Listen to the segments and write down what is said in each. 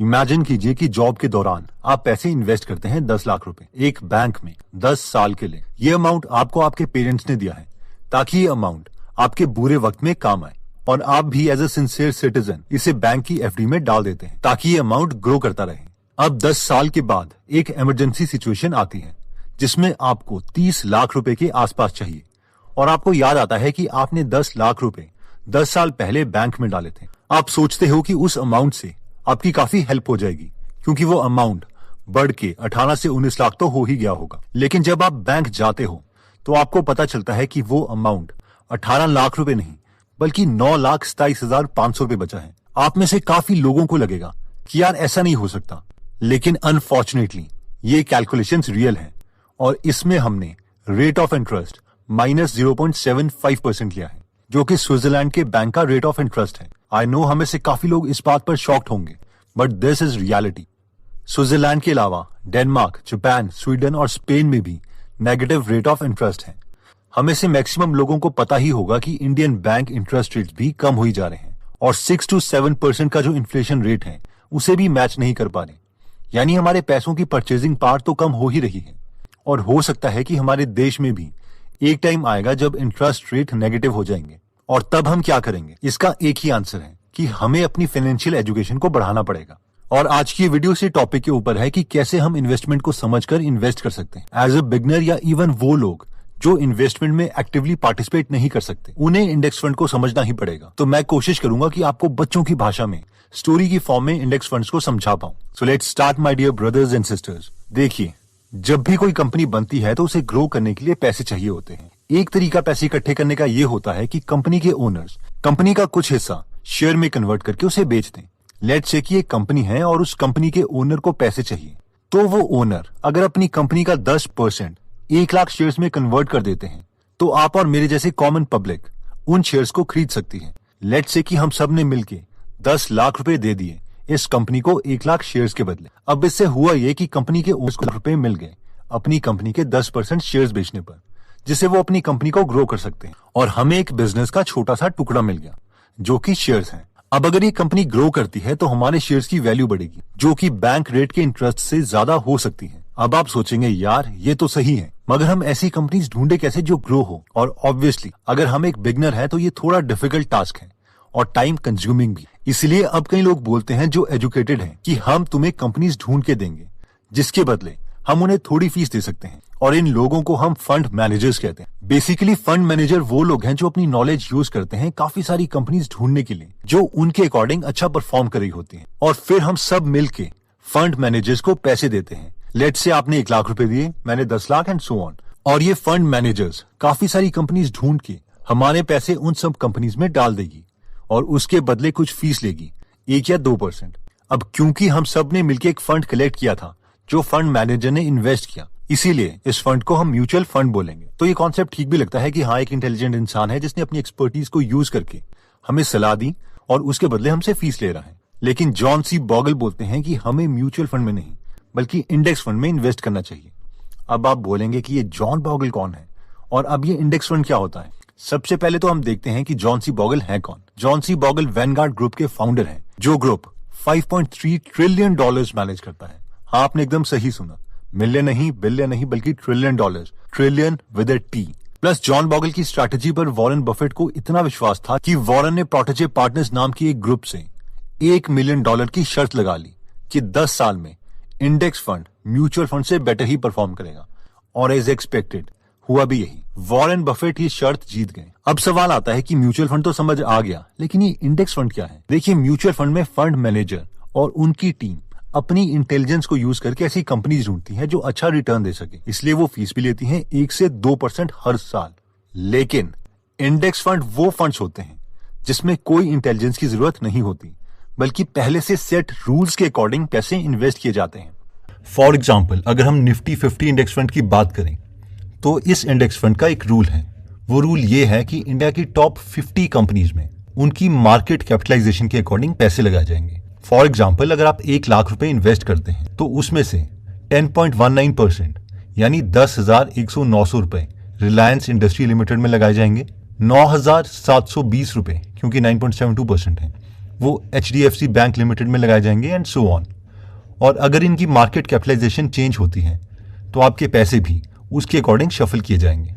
Imagine कीजिए कि job के दौरान आप पैसे इन्वेस्ट करते हैं 10 लाख रुपए एक बैंक में 10 साल के लिए। ये अमाउंट आपको आपके पेरेंट्स ने दिया है ताकि ये अमाउंट आपके बुरे वक्त में काम आए, और आप भी एज ए सिंसियर सिटीजन इसे बैंक की एफडी में डाल देते हैं ताकि ये अमाउंट ग्रो करता रहे। अब 10 साल के बाद एक इमरजेंसी सिचुएशन आती है जिसमें आपको 30 लाख रुपए के आसपास चाहिए, और आपको याद आता है कि आपने 10 लाख रुपए 10 साल पहले बैंक में डाले थे। आप सोचते हो कि उस अमाउंट से आपकी काफी हेल्प हो जाएगी क्योंकि वो अमाउंट बढ़ के 18 से 19 लाख तो हो ही गया होगा। लेकिन जब आप बैंक जाते हो तो आपको पता चलता है कि वो अमाउंट 18 लाख रुपए नहीं बल्कि 9,27,500 रुपए बचा है। आप में से काफी लोगों को लगेगा कि यार ऐसा नहीं हो सकता, लेकिन अनफॉर्चुनेटली ये कैलकुलेशंस रियल हैं और इसमें हमने रेट ऑफ इंटरेस्ट -0.75% लिया है, जो कि स्विट्जरलैंड के बैंक का रेट ऑफ इंटरेस्ट है। आई नो हमें से काफी लोग इस बात पर शॉक्ड होंगे, but this is reality. Switzerland के अलावा डेनमार्क, जापान, स्वीडन और स्पेन में भी नेगेटिव रेट ऑफ इंटरेस्ट है। हमें से मैक्सिमम लोगों को पता ही होगा कि इंडियन बैंक इंटरेस्ट रेट्स भी कम हो ही जा रहे हैं और 6 to 7% का जो इन्फ्लेशन रेट है उसे भी मैच नहीं कर पा रहे। यानी हमारे पैसों की परचेजिंग पावर तो कम हो ही रही है, और हो सकता है कि हमारे देश में भी एक टाइम आएगा जब इंटरेस्ट रेट नेगेटिव हो जाएंगे, और तब हम क्या करेंगे? इसका एक ही आंसर है कि हमें अपनी फाइनेंशियल एजुकेशन को बढ़ाना पड़ेगा। और आज की वीडियो से टॉपिक के ऊपर है कि कैसे हम इन्वेस्टमेंट को समझकर इन्वेस्ट कर सकते हैं। एज अ बिगनर या इवन वो लोग जो इन्वेस्टमेंट में एक्टिवली पार्टिसिपेट नहीं कर सकते, उन्हें इंडेक्स फंड को समझना ही पड़ेगा। तो मैं कोशिश करूंगा कि आपको बच्चों की भाषा में स्टोरी की फॉर्म में इंडेक्स फंड्स को समझा पाऊं। So let's start my dear brothers and sisters. देखिए, जब भी कोई कंपनी बनती है तो उसे ग्रो करने के लिए पैसे चाहिए होते हैं। एक तरीका पैसे इकट्ठे करने का ये होता है कि कंपनी के ओनर्स कंपनी का कुछ हिस्सा शेयर में कन्वर्ट करके उसे बेच दें। लेट्स से कि एक कंपनी है और उस कंपनी के ओनर को पैसे चाहिए, तो वो ओनर अगर अपनी कंपनी का 10% 1 लाख शेयर्स में कन्वर्ट कर देते हैं तो आप और मेरे जैसे कॉमन पब्लिक उन शेयर्स को खरीद सकती है। लेट्स से कि हम सब ने मिलके 10 लाख रुपए दे दिए इस कंपनी को 1 लाख शेयर्स के बदले। अब इससे हुआ ये कि कंपनी के ओनर्स को रुपए मिल गए अपनी कंपनी के 10% शेयर्स बेचने पर, जिससे वो अपनी कंपनी को ग्रो कर सकते हैं, और हमें एक बिजनेस का छोटा सा टुकड़ा मिल गया जो कि शेयर्स हैं। अब अगर ये कंपनी ग्रो करती है तो हमारे शेयर्स की वैल्यू बढ़ेगी, जो कि बैंक रेट के इंटरेस्ट से ज्यादा हो सकती है। अब आप सोचेंगे यार ये तो सही है, मगर हम ऐसी कंपनीज ढूंढे कैसे जो ग्रो हो? और ऑब्वियसली अगर हम एक बिगनर है तो ये थोड़ा डिफिकल्ट टास्क है और टाइम कंज्यूमिंग भी। इसलिए अब कई लोग बोलते हैं जो एजुकेटेड हैं कि हम तुम्हें कंपनीज ढूंढ के देंगे, जिसके बदले हम उन्हें थोड़ी फीस दे सकते हैं, और इन लोगों को हम फंड मैनेजर्स कहते हैं। बेसिकली फंड मैनेजर वो लोग हैं जो अपनी नॉलेज यूज करते हैं काफी सारी कंपनीज ढूंढने के लिए जो उनके अकॉर्डिंग अच्छा परफॉर्म कर रही होती हैं, और फिर हम सब मिलके फंड मैनेजर्स को पैसे देते हैं। लेट्स से आपने 1 लाख रुपए दिए, मैंने 10 लाख एंड सो ऑन, और ये फंड मैनेजर्स काफी सारी कंपनीज ढूंढ के हमारे पैसे उन सब कंपनीज में डाल देगी और उसके बदले कुछ फीस लेगी, 1 या 2%। अब क्योंकि हम सब ने मिलकर एक फंड कलेक्ट किया था जो फंड मैनेजर ने इन्वेस्ट किया, इसीलिए इस फंड को हम म्यूचुअल फंड बोलेंगे। तो ये कॉन्सेप्ट ठीक भी लगता है कि हाँ, एक इंटेलिजेंट इंसान है जिसने अपनी एक्सपर्टीज को यूज करके हमें सलाह दी और उसके बदले हमसे फीस ले रहा है। लेकिन जॉन सी बॉगल बोलते हैं कि हमें म्यूचुअल फंड में नहीं बल्कि इंडेक्स फंड में इन्वेस्ट करना चाहिए। अब आप बोलेंगे कि ये जॉन बॉगल कौन है और अब ये इंडेक्स फंड क्या होता है? सबसे पहले तो हम देखते हैं कि जॉन सी बॉगल है कौन। John C Bogle Vanguard group के फाउंडर हैं, जो ग्रुप $5.3 ट्रिलियन मैनेज करता है। हाँ, आपने एकदम सही सुना, मिलियन नहीं, बिलियन नहीं, बल्कि trillion dollars, trillion with a T. Plus John Bogle की स्ट्रैटेजी पर वॉरेन बफेट को इतना विश्वास था कि वॉरेन ने प्रोटेजे पार्टनर्स नाम की एक ग्रुप से $1 मिलियन की शर्त लगा ली कि 10 साल में इंडेक्स फंड म्यूचुअल फंड से बेटर ही परफॉर्म करेगा, और एज एक्सपेक्टेड हुआ भी यही। वॉरेन बफेट ये शर्त जीत गए। अब सवाल आता है कि म्यूचुअल फंड तो समझ आ गया, लेकिन ये इंडेक्स फंड क्या है? देखिए, म्यूचुअल फंड में फंड मैनेजर और उनकी टीम अपनी इंटेलिजेंस को यूज करके ऐसी कंपनीज ढूंढती हैं जो अच्छा रिटर्न दे सके, इसलिए वो फीस भी लेती हैं 1 से 2% हर साल। लेकिन इंडेक्स फंड वो फंड्स होते हैं जिसमें कोई इंटेलिजेंस की जरूरत नहीं होती, बल्कि पहले से सेट रूल्स के अकॉर्डिंग पैसे इन्वेस्ट किए जाते हैं। फॉर एग्जाम्पल, अगर हम निफ्टी 50 इंडेक्स फंड की बात करें तो इस इंडेक्स फंड का एक रूल है। वो रूल ये है कि इंडिया की टॉप 50 कंपनीज में उनकी मार्केट कैपिटलाइजेशन के अकॉर्डिंग पैसे लगाए जाएंगे। फॉर एग्जाम्पल, अगर आप 1 लाख रुपए इन्वेस्ट करते हैं तो उसमें से 10.19% यानी 10,109 रुपए रिलायंस इंडस्ट्री लिमिटेड में लगाए जाएंगे, 9,720 रुपए क्योंकि 9.72% है वो HDFC बैंक लिमिटेड में लगाए जाएंगे एंड सो ऑन। और अगर इनकी मार्केट कैपिटलाइजेशन चेंज होती है तो आपके पैसे भी उसके अकॉर्डिंग शफल किए जाएंगे।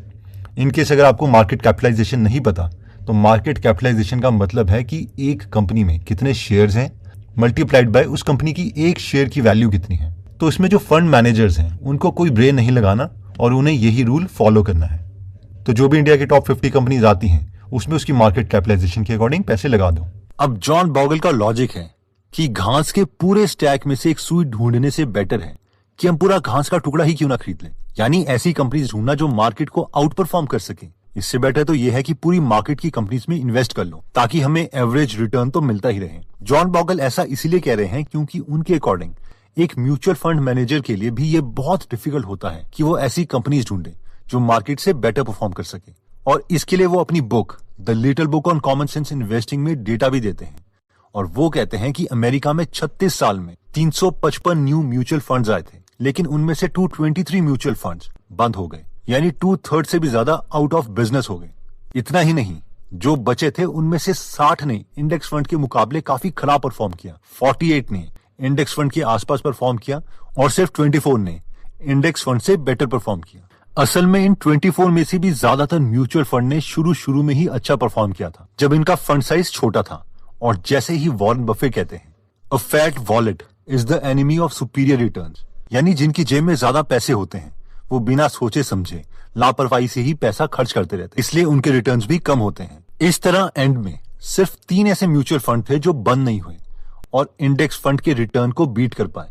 इनकेस अगर आपको मार्केट कैपिटलाइजेशन नहीं पता तो मार्केट कैपिटलाइजेशन का मतलब है कि एक कंपनी में कितने शेयर्स हैं मल्टीप्लाइड बाय उस कंपनी की एक शेयर की वैल्यू कितनी है। तो इसमें जो फंड मैनेजर्स हैं उनको कोई ब्रेन नहीं लगाना और उन्हें यही रूल फॉलो करना है। तो जो भी इंडिया की टॉप 50 कंपनीज आती हैं उसमें उसकी मार्केट कैपिटलाइजेशन के अकॉर्डिंग पैसे लगा दो। अब जॉन बॉगल का लॉजिक है कि घास के पूरे स्टैक में से एक सुई ढूंढने से बेटर है कि हम पूरा घास का टुकड़ा ही क्यों ना खरीद लें, यानी ऐसी कंपनीज ढूंढना जो मार्केट को आउट परफॉर्म कर सके। इससे बेटर तो यह है कि पूरी मार्केट की कंपनीज में इन्वेस्ट कर लो ताकि हमें एवरेज रिटर्न तो मिलता ही रहे। जॉन बॉगल ऐसा इसीलिए कह रहे हैं क्योंकि उनके अकॉर्डिंग एक म्यूचुअल फंड मैनेजर के लिए भी ये बहुत डिफिकल्ट होता है कि वो ऐसी कंपनीज ढूंढे जो मार्केट से बेटर परफॉर्म कर सके। और इसके लिए वो अपनी book the little book on common sense investing में डेटा भी देते हैं। और वो कहते हैं कि अमेरिका में 36 साल में 355 न्यू म्यूचुअल फंड्स आए थे, लेकिन उनमें से 223 म्यूचुअल फंड्स बंद हो गए, यानी 2/3 से भी ज्यादा आउट ऑफ बिजनेस हो गए। इतना ही नहीं, जो बचे थे उनमें से 60 ने इंडेक्स फंड के मुकाबले काफी खराब परफॉर्म किया, 48 ने इंडेक्स फंड के आसपास परफॉर्म किया और सिर्फ 24 ने इंडेक्स फंड से बेटर परफॉर्म किया। असल में इन 24 में से भी ज्यादातर म्यूचुअल फंड ने शुरू में ही अच्छा परफॉर्म किया था जब इनका फंड साइज छोटा था। और जैसे ही वॉरेन बफेट कहते हैं, a fat wallet is the enemy of superior returns, यानी जिनकी जेब में ज्यादा पैसे होते हैं वो बिना सोचे समझे लापरवाही से ही पैसा खर्च करते रहते, इसलिए उनके रिटर्न्स भी कम होते हैं। इस तरह एंड में सिर्फ 3 ऐसे म्यूचुअल फंड थे जो बंद नहीं हुए और इंडेक्स फंड के रिटर्न को बीट कर पाए,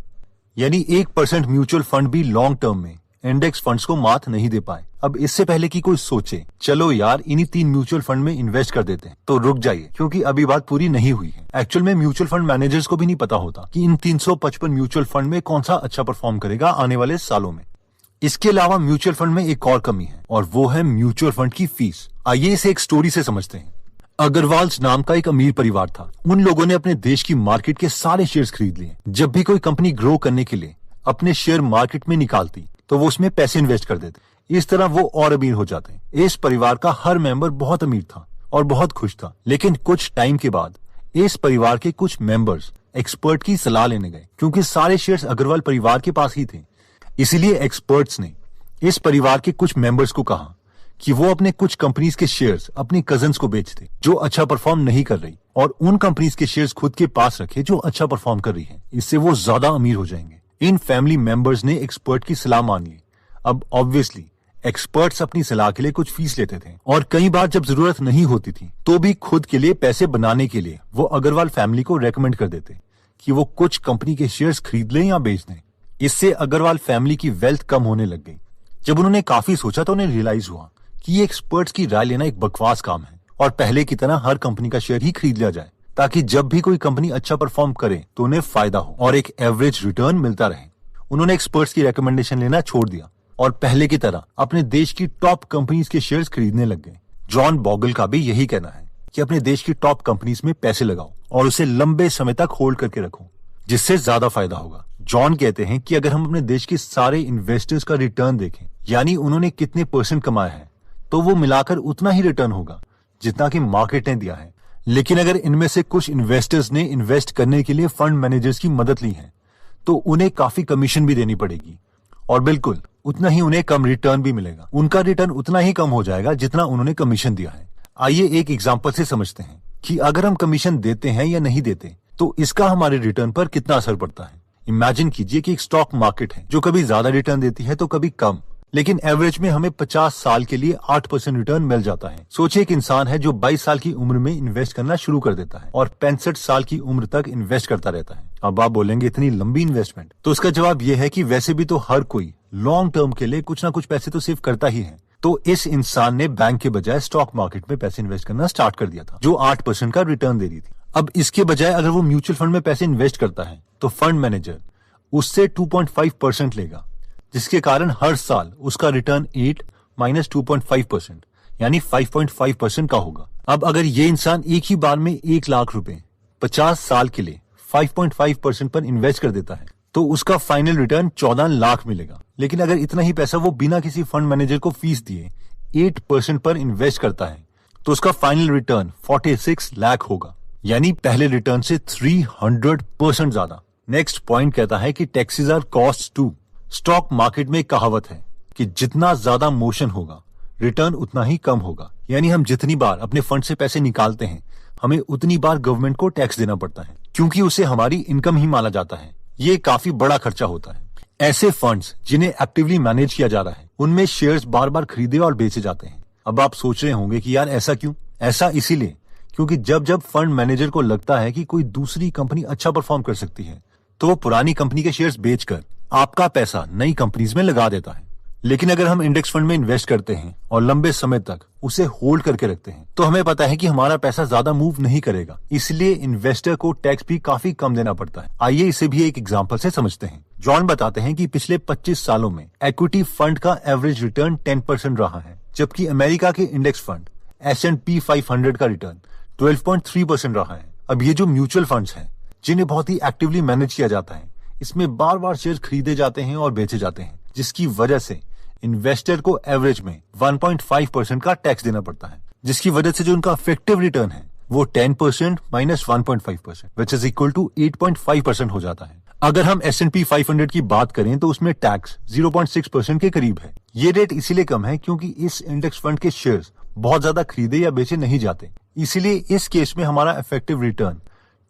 यानी 1% म्यूचुअल फंड भी लॉन्ग टर्म में इंडेक्स फंड्स को मात नहीं दे पाए। अब इससे पहले कि कोई सोचे चलो यार इन्हीं 3 म्यूचुअल फंड में इन्वेस्ट कर देते हैं, तो रुक जाइए क्योंकि अभी बात पूरी नहीं हुई है। एक्चुअल में म्यूचुअल फंड मैनेजर्स को भी नहीं पता होता कि इन 355 म्यूचुअल फंड में कौन सा अच्छा परफॉर्म करेगा आने वाले सालों में। इसके अलावा म्यूचुअल फंड में एक और कमी है और वो है म्यूचुअल फंड की फीस। आइए इसे एक स्टोरी से समझते हैं। अग्रवाल्स नाम का एक अमीर परिवार था। उन लोगों ने अपने देश की मार्केट के सारे शेयर्स खरीद लिए। जब भी कोई कंपनी ग्रो करने के लिए अपने शेयर मार्केट में निकालती तो वो उसमें पैसे इन्वेस्ट कर देते। इस तरह वो और अमीर हो जाते। इस परिवार का हर मेंबर बहुत अमीर था और बहुत खुश था। लेकिन कुछ टाइम के बाद इस परिवार के कुछ मेंबर्स एक्सपर्ट की सलाह लेने गए, क्योंकि सारे शेयर्स अग्रवाल परिवार के पास ही थे। इसीलिए एक्सपर्ट्स ने इस परिवार के कुछ मेंबर्स को कहा कि वो अपने कुछ कंपनीज के शेयर्स अपनी कजन्स को बेच दे जो अच्छा परफॉर्म नहीं कर रही, और उन कंपनीज के शेयर्स खुद के पास रखे जो अच्छा परफॉर्म कर रही है। इससे वो ज्यादा अमीर हो जाएंगे। इन फैमिली मेंबर्स ने एक्सपर्ट की सलाह मान ली। अब ऑब्वियसली एक्सपर्ट्स अपनी सलाह के लिए कुछ फीस लेते थे और कई बार जब जरूरत नहीं होती थी तो भी खुद के लिए पैसे बनाने के लिए वो अग्रवाल फैमिली को रेकमेंड कर देते कि वो कुछ कंपनी के शेयर्स खरीद लें या बेच दें। इससे अग्रवाल फैमिली की वेल्थ कम होने लग गई। जब उन्होंने काफी सोचा तो उन्हें रियलाइज हुआ कि ये एक्सपर्ट्स की राय लेना एक बकवास काम है और पहले की तरह हर कंपनी का शेयर ही खरीद लिया जाए ताकि जब भी कोई कंपनी अच्छा परफॉर्म करे तो उन्हें फायदा हो और एक एवरेज रिटर्न मिलता रहे। उन्होंने एक्सपर्ट्स की रिकमेंडेशन लेना छोड़ दिया और पहले की तरह अपने देश की टॉप कंपनीज के शेयर्स खरीदने लग गए। जॉन बॉगल का भी यही कहना है कि अपने देश की टॉप कंपनीज में पैसे लगाओ और उसे लंबे समय तक होल्ड करके रखो, जिससे ज्यादा फायदा होगा। जॉन कहते हैं कि अगर हम अपने देश के सारे इन्वेस्टर्स का रिटर्न देखें, यानी उन्होंने कितने % कमाया है, तो वो मिलाकर उतना ही रिटर्न होगा जितना कि मार्केट ने दिया है। लेकिन अगर इनमें से कुछ इन्वेस्टर्स ने इन्वेस्ट करने के लिए फंड मैनेजर्स की मदद ली है तो उन्हें काफी कमीशन भी देनी पड़ेगी और बिल्कुल उतना ही उन्हें कम रिटर्न भी मिलेगा। उनका रिटर्न उतना ही कम हो जाएगा जितना उन्होंने कमीशन दिया है। आइए एक एग्जांपल से समझते हैं कि अगर हम कमीशन देते हैं या नहीं देते तो इसका हमारे रिटर्न पर कितना असर पड़ता है। इमेजिन कीजिए कि एक स्टॉक मार्केट है जो कभी ज्यादा रिटर्न देती है तो कभी कम, लेकिन एवरेज में हमें 50 साल के लिए 8% रिटर्न मिल जाता है। सोचिए एक इंसान है जो 22 साल की उम्र में इन्वेस्ट करना शुरू कर देता है और 65 साल की उम्र तक इन्वेस्ट करता रहता है। अब आप बोलेंगे इतनी लंबी इन्वेस्टमेंट, तो उसका जवाब यह है कि वैसे भी तो हर कोई लॉन्ग टर्म के लिए कुछ ना कुछ पैसे तो सेव करता ही है। तो इस इंसान ने बैंक के बजाय स्टॉक मार्केट में पैसे इन्वेस्ट करना स्टार्ट कर दिया था जो 8% का रिटर्न दे रही थी। अब इसके बजाय अगर वो म्यूचुअल फंड में पैसे इन्वेस्ट करता है तो फंड मैनेजर उससे 2.5% लेगा, जिसके कारण हर साल उसका रिटर्न 8 - 2.5% यानी 5.5% का होगा। अब अगर ये इंसान एक ही बार में 1 लाख रुपए 50 साल के लिए 5.5% पर इन्वेस्ट कर देता है तो उसका फाइनल रिटर्न 14 लाख मिलेगा। लेकिन अगर इतना ही पैसा वो बिना किसी फंड मैनेजर को फीस दिए 8% पर इन्वेस्ट करता है तो उसका फाइनल रिटर्न 46 लाख होगा। यानी पहले रिटर्न से 300% ज्यादा। नेक्स्ट पॉइंट कहता है कि taxes are cost too. Stock market में एक कहावत है कि जितना ज्यादा मोशन होगा रिटर्न उतना ही कम होगा। यानी हम जितनी बार अपने फंड से पैसे निकालते हैं हमें उतनी बार गवर्नमेंट को टैक्स देना पड़ता है, क्योंकि उसे हमारी इनकम ही माना जाता है। ये काफी बड़ा खर्चा होता है। ऐसे फंड्स जिन्हें एक्टिवली मैनेज किया जा रहा है उनमें शेयर्स बार बार खरीदे और बेचे जाते हैं। अब आप सोच रहे होंगे कि यार ऐसा क्यों? ऐसा इसीलिए क्योंकि जब जब फंड मैनेजर को लगता है कि कोई दूसरी कंपनी अच्छा परफॉर्म कर सकती है तो वो पुरानी कंपनी के शेयर्स बेचकर आपका पैसा नई कंपनीज में लगा देता है। लेकिन अगर हम इंडेक्स फंड में इन्वेस्ट करते हैं और लंबे समय तक उसे होल्ड करके रखते हैं तो हमें पता है कि हमारा पैसा ज्यादा मूव नहीं करेगा, इसलिए इन्वेस्टर को टैक्स भी काफी कम देना पड़ता है। आइए इसे भी एक एग्जांपल से समझते हैं। जॉन बताते हैं कि पिछले 25 सालों में इक्विटी फंड का एवरेज रिटर्न 10% रहा है, जबकि अमेरिका के इंडेक्स फंड S&P 500 का रिटर्न 12.3% रहा है। अब ये जो म्यूचुअल फंड्स हैं जिन्हें बहुत ही एक्टिवली मैनेज किया जाता है, इसमें बार बार शेयर खरीदे जाते हैं और बेचे जाते हैं, जिसकी वजह से इन्वेस्टर को एवरेज में 1.5% का टैक्स देना पड़ता है, जिसकी वजह से जो उनका इफेक्टिव रिटर्न है वो 10% minus 1.5% which is equal to 8.5% हो जाता है। अगर हम S&P 500 की बात करें तो उसमें टैक्स 0.6% के करीब है। ये रेट इसीलिए कम है क्योंकि इस इंडेक्स फंड के शेयर्स बहुत ज्यादा खरीदे या बेचे नहीं जाते, इसीलिए इस केस में हमारा इफेक्टिव रिटर्न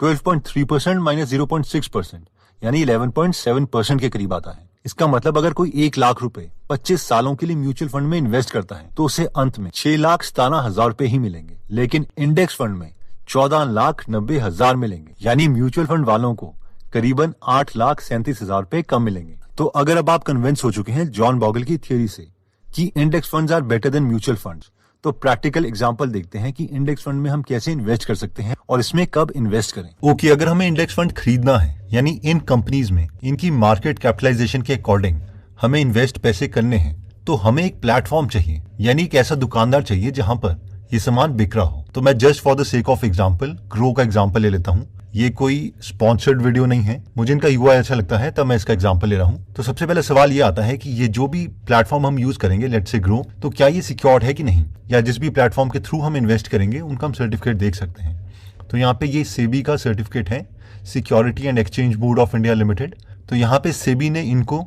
12.3% माइनस 0.6% यानी 11.7% के करीब आता है। इसका मतलब अगर कोई 1 लाख रुपए 25 सालों के लिए म्यूचुअल फंड में इन्वेस्ट करता है तो उसे अंत में 6,97,000 रुपए ही मिलेंगे, लेकिन इंडेक्स फंड में 14,90,000 मिलेंगे। यानी म्यूचुअल फंड वालों को करीबन 8,37,000 रुपए कम मिलेंगे। तो अगर अब आप कन्विंस हो चुके हैं जॉन बॉगल की थियोरी से कि index funds are better than mutual funds, तो प्रैक्टिकल एग्जांपल देखते हैं कि इंडेक्स फंड में हम कैसे इन्वेस्ट कर सकते हैं और इसमें कब इन्वेस्ट करें। ओके, अगर हमें इंडेक्स फंड खरीदना है यानी इन कंपनीज में इनकी मार्केट कैपिटलाइजेशन के अकॉर्डिंग हमें इन्वेस्ट पैसे करने हैं तो हमें एक प्लेटफॉर्म चाहिए, यानी एक ऐसा दुकानदार चाहिए जहां पर ये सामान बिक रहा हो। तो मैं just for the sake of example grow का एग्जाम्पल ले लेता हूँ। ये कोई स्पॉन्सर्ड वीडियो नहीं है, मुझे इनका यूआई अच्छा लगता है तब मैं इसका एग्जांपल ले रहा हूँ। तो सबसे पहले सवाल ये आता है कि ये जो भी प्लेटफॉर्म हम यूज करेंगे, लेट्स से ग्रो, तो क्या ये सिक्योर्ड है कि नहीं, या जिस भी प्लेटफॉर्म के थ्रू हम इन्वेस्ट करेंगे उनका हम सर्टिफिकेट देख सकते हैं। तो यहाँ पे ये सेबी का सर्टिफिकेट है, security and exchange board of India limited. तो यहाँ पे सेबी ने इनको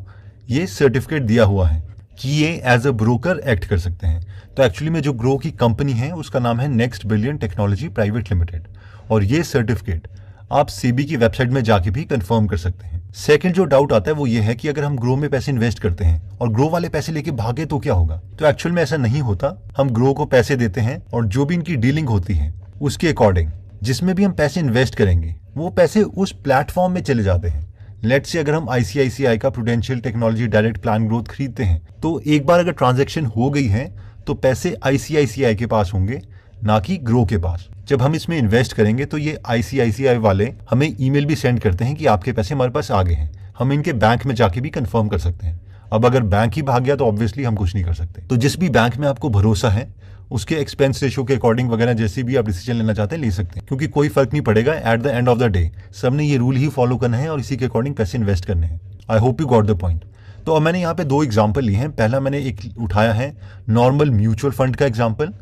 ये सर्टिफिकेट दिया हुआ है कि ये एज अ ब्रोकर एक्ट कर सकते हैं। तो एक्चुअली में जो ग्रो की कंपनी है उसका नाम है next billion technology private limited, और ये सर्टिफिकेट आप सेबी की वेबसाइट में जाके भी कंफर्म कर सकते हैं। सेकंड जो डाउट आता है वो ये है कि अगर हम ग्रो में पैसे इन्वेस्ट करते हैं और ग्रो वाले पैसे लेके भागे तो क्या होगा। तो एक्चुअल में ऐसा नहीं होता। हम ग्रो को पैसे देते हैं और जो भी इनकी डीलिंग होती है उसके अकॉर्डिंग जिसमें भी हम पैसे इन्वेस्ट करेंगे वो पैसे उस प्लेटफॉर्म में चले जाते हैं। लेट्स से अगर हम ICICI का prudential technology direct plan growth खरीदते हैं तो एक बार अगर ट्रांजैक्शन हो गई है तो पैसे ICICI के पास होंगे, ना कि ग्रो के पास। जब हम इसमें इन्वेस्ट करेंगे तो ये ICICI वाले हमें ईमेल भी सेंड करते हैं कि आपके पैसे हमारे पास आ गए हैं। हम इनके बैंक में जाके भी कंफर्म कर सकते हैं। अब अगर बैंक ही भाग गया तो ऑब्वियसली हम कुछ नहीं कर सकते। तो जिस भी बैंक में आपको भरोसा है उसके एक्सपेंस रेशो के अकॉर्डिंग वगैरह जैसे भी आप डिसीजन लेना चाहते हैं ले सकते हैं, क्योंकि कोई फर्क नहीं पड़ेगा। At the end of the day सबने ये रूल ही फॉलो करना है और इसी के अकॉर्डिंग पैसे इन्वेस्ट करने हैं। I hope you got the point. तो अब मैंने यहाँ पे 2 एग्जाम्पल लिए हैं। पहला मैंने एक उठाया है नॉर्मल म्यूचुअल फंड का एग्जाम्पल,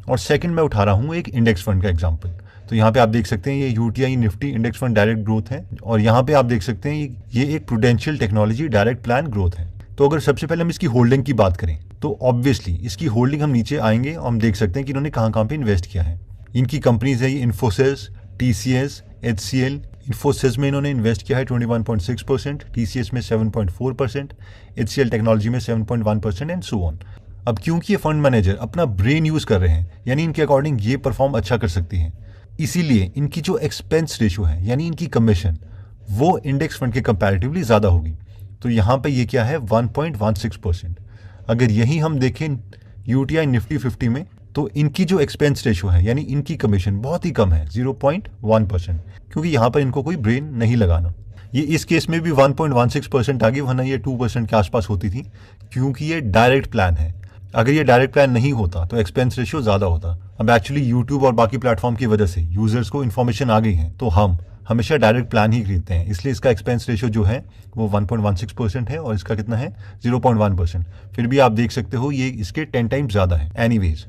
और सेकंड मैं उठा रहा हूँ एक इंडेक्स फंड का एग्जाम्पल। तो यहाँ पे आप देख सकते हैं ये UTI Nifty index fund direct growth है, और यहाँ पे आप देख सकते हैं ये एक prudential technology direct plan growth है। तो अगर सबसे पहले हम इसकी होल्डिंग की बात करें तो ऑब्वियसली इसकी होल्डिंग हम नीचे आएंगे और हम देख सकते हैं कि इन्होंने कहाँ पे इन्वेस्ट किया है। इनकी कंपनीज है ये इन्फोसिस, TCS, HCL। इन्फोसिस में इन्होंने इन्वेस्ट किया है 21.6%, TCS में 7.4%, HCL टेक्नोलॉजी में 7.1% एंड सो ऑन। अब क्योंकि ये फंड मैनेजर अपना ब्रेन यूज कर रहे हैं, यानी इनके अकॉर्डिंग ये परफॉर्म अच्छा कर सकती है, इसीलिए इनकी जो एक्सपेंस रेशो है यानी इनकी कमीशन वो इंडेक्स फंड के कंपैरेटिवली ज्यादा होगी। तो यहाँ पे ये क्या है 1.16%। अगर यही हम देखें UTI निफ्टी 50 में तो इनकी जो एक्सपेंस रेशो है यानी इनकी कमीशन बहुत ही कम है 0.1%, क्योंकि यहाँ पर इनको कोई ब्रेन नहीं लगाना। ये इस केस में भी 1.16% आ गई, वरना ये 2% के आसपास होती थी, क्योंकि ये डायरेक्ट प्लान है। अगर ये डायरेक्ट प्लान नहीं होता तो एक्सपेंस रेशियो ज्यादा होता। अब एक्चुअली यूट्यूब और बाकी प्लेटफॉर्म की वजह से यूजर्स को इन्फॉर्मेशन आ गई है तो हम हमेशा डायरेक्ट प्लान ही खरीदते हैं, इसलिए इसका एक्सपेंस रेशियो जो है वो 1.16% है और इसका कितना है 0.1%। फिर भी आप देख सकते हो ये इसके 10 टाइम्स ज्यादा है। एनीवेज,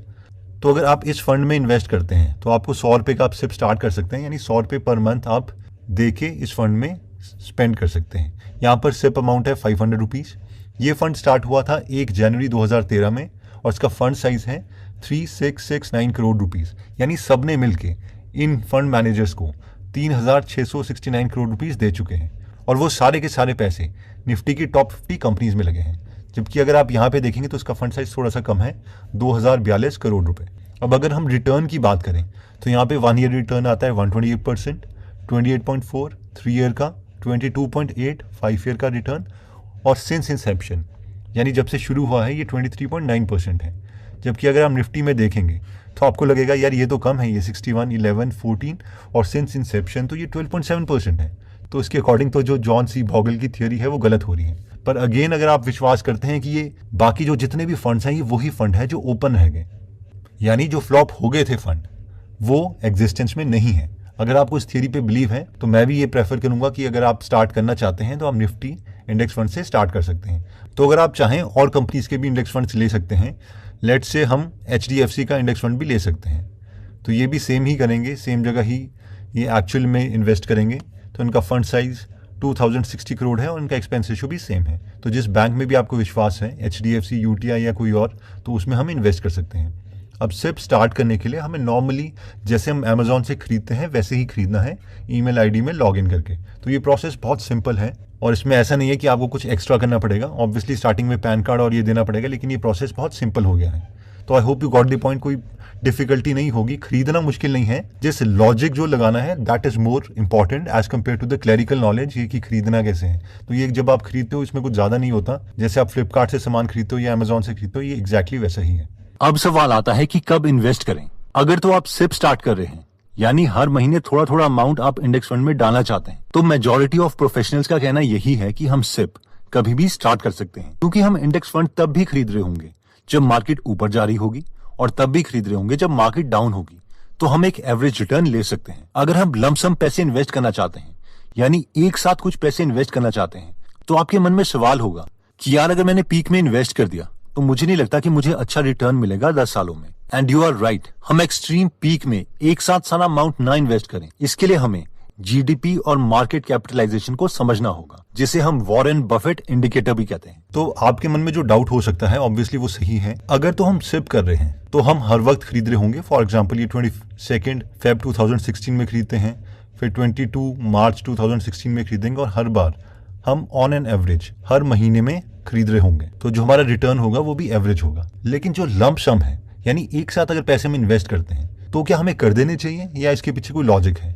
तो अगर आप इस फंड में इन्वेस्ट करते हैं तो आपको 100 रुपये का आप सिप स्टार्ट कर सकते हैं, यानी 100 रुपये पर मंथ आप दे के इस फंड में स्पेंड कर सकते हैं। यहाँ पर सिप अमाउंट है 500 रुपीज़। ये फंड स्टार्ट हुआ था 1 जनवरी 2013 में और इसका फंड साइज है 3669 करोड़ रुपीज़, यानी सब ने मिलके इन फंड मैनेजर्स को 3669 करोड़ रुपीज़ दे चुके हैं और वो सारे के सारे पैसे निफ्टी की टॉप 50 कंपनीज में लगे हैं। जबकि अगर आप यहाँ पे देखेंगे तो इसका फंड साइज थोड़ा सा कम है, 2042 करोड़ रुपए। अब अगर हम रिटर्न की बात करें तो यहाँ पे 1 ईयर रिटर्न आता है 128%, 28.4 3 ईयर का, 22.8 5 ईयर का रिटर्न, और सिंस इंसेप्शन यानी जब से शुरू हुआ है ये 23.9% है। जबकि अगर हम निफ्टी में देखेंगे तो आपको लगेगा यार ये तो कम है, ये 61, 11, 14 और सिंस इंसेप्शन तो ये 12.7% है। तो इसके अकॉर्डिंग तो जो जॉन सी भोगल की थियोरी है वो गलत हो रही है। पर अगेन अगर आप विश्वास करते हैं कि ये बाकी जो जितने भी फंड्स हैं ये वही फंड है जो ओपन रह गए, यानी जो फ्लॉप हो गए थे फंड वो एग्जिस्टेंस में नहीं है। अगर आपको इस थियोरी पे बिलीव है तो मैं भी ये प्रेफर करूंगा कि अगर आप स्टार्ट करना चाहते हैं तो आप निफ्टी इंडेक्स फंड से स्टार्ट कर सकते हैं। तो अगर आप चाहें और कंपनीज के भी इंडेक्स फंड्स ले सकते हैं, लेट्स से हम HDFC का इंडेक्स फंड भी ले सकते हैं। तो ये भी सेम ही करेंगे, सेम जगह ही ये एक्चुअल में इन्वेस्ट करेंगे। तो इनका फंड साइज 2060 करोड़ है और इनका एक्सपेंस रेशियो भी सेम है। तो जिस बैंक में भी आपको विश्वास है, HDFC, UTI या कोई और, तो उसमें हम इन्वेस्ट कर सकते हैं। अब सिर्फ स्टार्ट करने के लिए हमें नॉर्मली जैसे हम अमेजोन से खरीदते हैं वैसे ही खरीदना है, ईमेल आईडी में लॉगिन करके। तो ये प्रोसेस बहुत सिंपल है और इसमें ऐसा नहीं है कि आपको कुछ एक्स्ट्रा करना पड़ेगा। ऑब्वियसली स्टार्टिंग में पैन कार्ड और ये देना पड़ेगा, लेकिन ये प्रोसेस बहुत सिंपल हो गया है। तो I hope you got the point. कोई डिफिकल्टी नहीं होगी, खरीदना मुश्किल नहीं है, जिस लॉजिक जो लगाना है that is more important as compared to the clerical knowledge, ये कि खरीदना कैसे है। तो ये जब आप खरीदते हो इसमें कुछ ज्यादा नहीं होता, जैसे आप फ्लिपकार्ट से सामान खरीदते हो या अमेजोन से खरीदते हो, ये एग्जैक्टली वैसा ही है। अब सवाल आता है कि कब इन्वेस्ट करें। अगर तो आप सिप स्टार्ट कर रहे हैं, यानी हर महीने थोड़ा थोड़ा अमाउंट आप इंडेक्स फंड में डालना चाहते हैं, तो मेजॉरिटी ऑफ प्रोफेशनल्स का कहना यही है कि हम सिप कभी भी स्टार्ट कर सकते हैं, क्योंकि हम इंडेक्स फंड तब भी खरीद रहे होंगे जब मार्केट ऊपर जा रही होगी और तब भी खरीद रहे होंगे जब मार्केट डाउन होगी। तो हम एक एवरेज रिटर्न ले सकते हैं। अगर हम लमसम पैसे इन्वेस्ट करना चाहते हैं, यानी एक साथ कुछ पैसे इन्वेस्ट करना चाहते हैं, तो आपके मन में सवाल होगा कि यार अगर मैंने पीक में इन्वेस्ट कर दिया तो मुझे नहीं लगता कि मुझे अच्छा रिटर्न मिलेगा 10 सालों में। एंड यू आर राइट, हम एक्सट्रीम पीक में एक साथ सारा अमाउंट ना इन्वेस्ट करें। इसके लिए हमें GDP और मार्केट कैपिटलाइजेशन को समझना होगा, जिसे हम वॉरेन बफेट इंडिकेटर भी कहते हैं। तो आपके मन में जो डाउट हो सकता है ऑब्वियसली वो सही है। अगर तो हम सिप कर रहे हैं तो हम हर वक्त खरीद रहे होंगे। फॉर एग्जाम्पल ये 22 फेब 2016 में खरीदते हैं, फिर 22 मार्च 2016 में खरीदेंगे और हर बार हम ऑन एन एवरेज हर महीने में खरीद रहे होंगे। तो जो हमारा रिटर्न होगा वो भी एवरेज होगा। लेकिन जो लंप सम है, यानी एक साथ अगर पैसे में इन्वेस्ट करते हैं, तो क्या हमें कर देने चाहिए या इसके पीछे कोई लॉजिक है?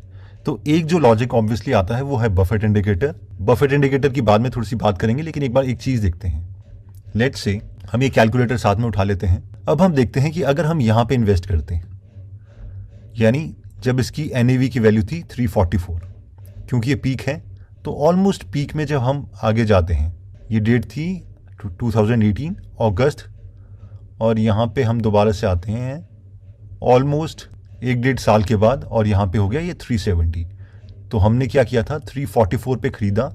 तो एक जो लॉजिक ऑब्वियसली आता है वो है बफेट इंडिकेटर। बफेट इंडिकेटर की बाद में थोड़ी सी बात करेंगे, लेकिन एक बार एक चीज देखते हैं। लेट्स से हम ये कैलकुलेटर साथ में उठा लेते हैं। अब हम देखते हैं कि अगर हम यहाँ पे इन्वेस्ट करते हैं, यानी जब इसकी NAV की वैल्यू थी 344, क्योंकि ये पीक है, तो ऑलमोस्ट पीक में जब हम आगे जाते हैं, ये डेट थी 2018 अगस्त, और यहाँ पे हम दोबारा से आते हैं ऑलमोस्ट 1-1.5 साल के बाद, और यहाँ पे हो गया ये 370। तो हमने क्या किया था, 344 पे खरीदा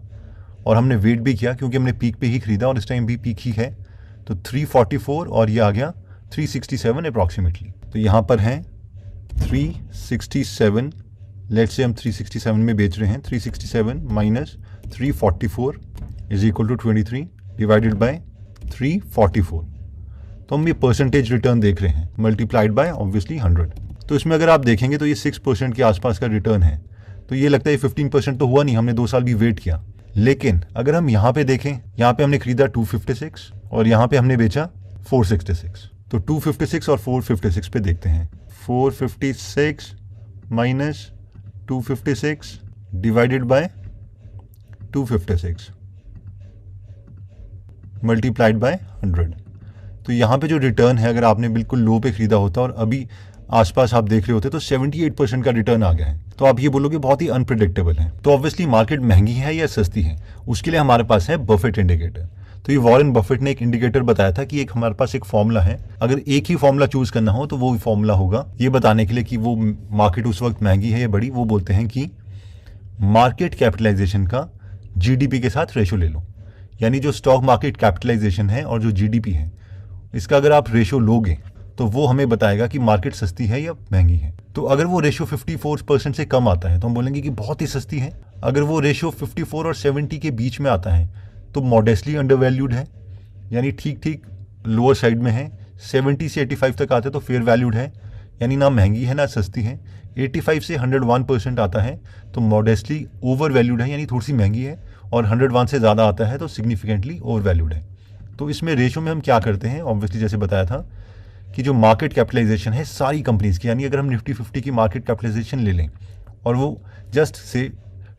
और हमने वेट भी किया क्योंकि हमने पीक पे ही खरीदा और इस टाइम भी पीक ही है। तो 344 और ये आ गया 367 अप्रॉक्सीमेटली। तो यहाँ पर हैं 367, लेट्स से हम 367 में बेच रहे हैं। 367 minus 344 is equal to 23 divided by 344। तो हम ये परसेंटेज रिटर्न देख रहे हैं मल्टीप्लाइड बाय ऑब्वियसली 100। तो इसमें अगर आप देखेंगे तो ये 6% के आसपास का रिटर्न है। तो ये लगता है 15% तो हुआ नहीं, हमने 2 साल भी वेट किया। लेकिन अगर हम यहाँ पे देखें, यहाँ पे हमने खरीदा 256 और यहाँ पे हमने बेचा 466। तो 256 और 456 पे देखते हैं। 456 minus 256 divided by 256 multiplied by 100। तो यहाँ पे जो रिटर्न है, अगर आपने बिल्कुल लो पे खरीदा होता और अभी आसपास आप देख रहे होते तो 78% का रिटर्न आ गया है। तो आप ये बोलोगे बहुत ही अनप्रिडिक्टेबल है। तो ऑब्वियसली मार्केट महंगी है या सस्ती है, उसके लिए हमारे पास है बफेट इंडिकेटर। तो ये वॉरेन बफेट ने एक इंडिकेटर बताया था कि एक हमारे पास एक फॉर्मूला है, अगर एक ही फॉर्मूला चूज करना हो तो वो फॉर्मूला होगा ये बताने के लिए कि वो मार्केट उस वक्त महंगी है या बड़ी। वो बोलते हैं कि मार्केट कैपिटलाइजेशन का GDP के साथ रेशो ले लो, यानी जो स्टॉक मार्केट कैपिटलाइजेशन है और जो GDP है, इसका अगर आप रेशो लोगे तो वो हमें बताएगा कि मार्केट सस्ती है या महंगी है। तो अगर वो रेशियो 54% से कम आता है तो हम बोलेंगे कि बहुत ही सस्ती है। अगर वो रेशियो 54 और 70 के बीच में आता है तो मॉडेस्टली अंडरवैल्यूड है, यानी ठीक ठीक लोअर साइड में है। 70 से 85 तक आते हैं तो फेयर वैल्यूड है, यानी ना महंगी है ना सस्ती है। 85 से 101% आता है तो मॉडेस्टली ओवर वैल्यूड है, यानी थोड़ी सी महंगी है। और 101 से ज़्यादा आता है तो सिग्निफिकेंटली ओवर वैल्यूड है। तो इसमें रेशो में हम क्या करते हैं, ऑब्वियसली जैसे बताया था कि जो मार्केट कैपिटलाइजेशन है सारी कंपनीज की, यानी अगर हम निफ्टी 50 की मार्केट कैपिटलाइजेशन ले लें और वो जस्ट से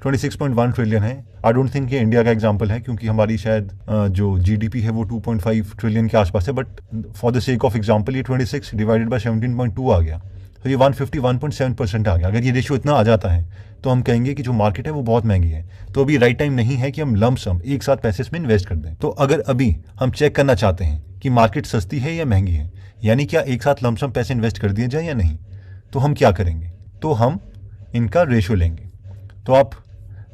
26.1 ट्रिलियन है। आई डोंट थिंक ये इंडिया का एग्जांपल है, क्योंकि हमारी शायद जो जीडीपी है वो 2.5 ट्रिलियन के आसपास है, but for the sake of example ये 26 डिवाइडेड बाय 17.2 आ गया, तो ये 151.7% आ गया। अगर ये रेशियो इतना आ जाता है तो हम कहेंगे कि जो मार्केट है वो बहुत महंगी है। तो अभी राइट टाइम नहीं है कि हम लंप सम एक साथ पैसे इसमें इन्वेस्ट कर दें। तो अगर अभी हम चेक करना चाहते हैं कि मार्केट सस्ती है या महंगी है, यानी क्या एक साथ लंप सम पैसे इन्वेस्ट कर दिए जाए या नहीं, तो हम क्या करेंगे, तो हम इनका रेशियो लेंगे। तो आप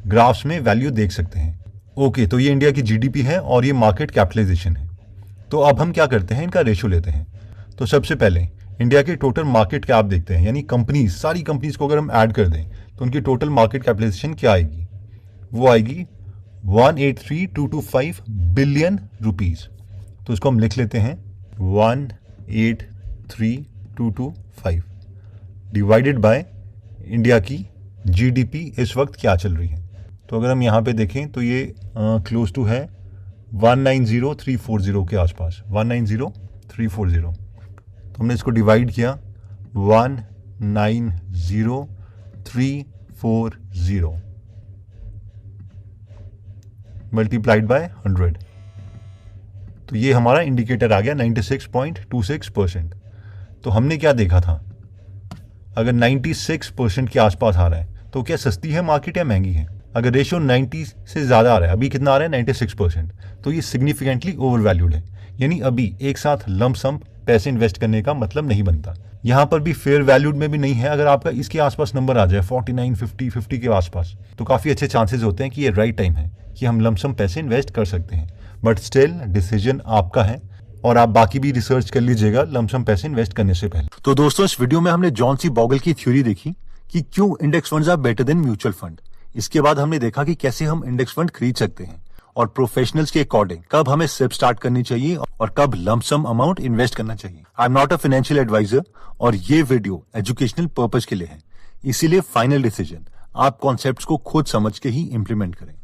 ग्राफ्स में वैल्यू देख सकते हैं। ओके, तो ये इंडिया की जीडीपी है और ये मार्केट कैपिटलाइजेशन है। तो अब हम क्या करते हैं, इनका रेशियो लेते हैं। तो सबसे पहले इंडिया के टोटल मार्केट कैप देखते हैं, यानी कंपनीज, सारी कंपनीज को अगर हम ऐड कर दें तो उनकी टोटल मार्केट कैपिटलाइजेशन क्या आएगी, वो आएगी 183,225 बिलियन रुपीस। तो इसको हम लिख लेते हैं 183,225 डिवाइडेड बाय इंडिया की जीडीपी इस वक्त क्या चल रही है। तो अगर हम यहाँ पे देखें तो ये क्लोज टू है 190,340 के आसपास, 190,340। तो हमने इसको डिवाइड किया 190,340 मल्टीप्लाइड बाय 100, तो ये हमारा इंडिकेटर आ गया 96.26%। तो हमने क्या देखा था, अगर 96% के आसपास आ रहा है तो क्या सस्ती है मार्केट या महंगी है। अगर रेशियो 90 से ज़्यादा आ रहा है, अभी कितना आ रहा है 96%, तो ये सिग्निफिकेंटली ओवर वैल्यूड है, यानी अभी एक साथ लंप सम पैसे इन्वेस्ट करने का मतलब नहीं बनता। यहाँ पर भी फेयर वैल्यूड में भी नहीं है। अगर आपका इसके आसपास नंबर आ जाए 49, 50 के आसपास, तो काफ़ी अच्छे चांसेस होते हैं कि ये राइट टाइम है कि हम लंप सम पैसे इन्वेस्ट कर सकते हैं। बट स्टिल डिसीजन आपका है और आप बाकी भी रिसर्च कर लीजिएगा लंप सम पैसे इन्वेस्ट करने से पहले। तो दोस्तों, इस वीडियो में हमने जॉन सी बॉगल की थ्योरी देखी कि क्यों index funds are better than mutual fund. इसके बाद हमने देखा कि कैसे हम इंडेक्स फंड खरीद सकते हैं और प्रोफेशनल्स के अकॉर्डिंग कब हमें सिप स्टार्ट करनी चाहिए और कब लंप सम अमाउंट इन्वेस्ट करना चाहिए। I am not a financial adviser और ये वीडियो एजुकेशनल पर्पज के लिए है, इसीलिए फाइनल डिसीजन आप कॉन्सेप्ट्स को खुद समझ के ही इंप्लीमेंट करें।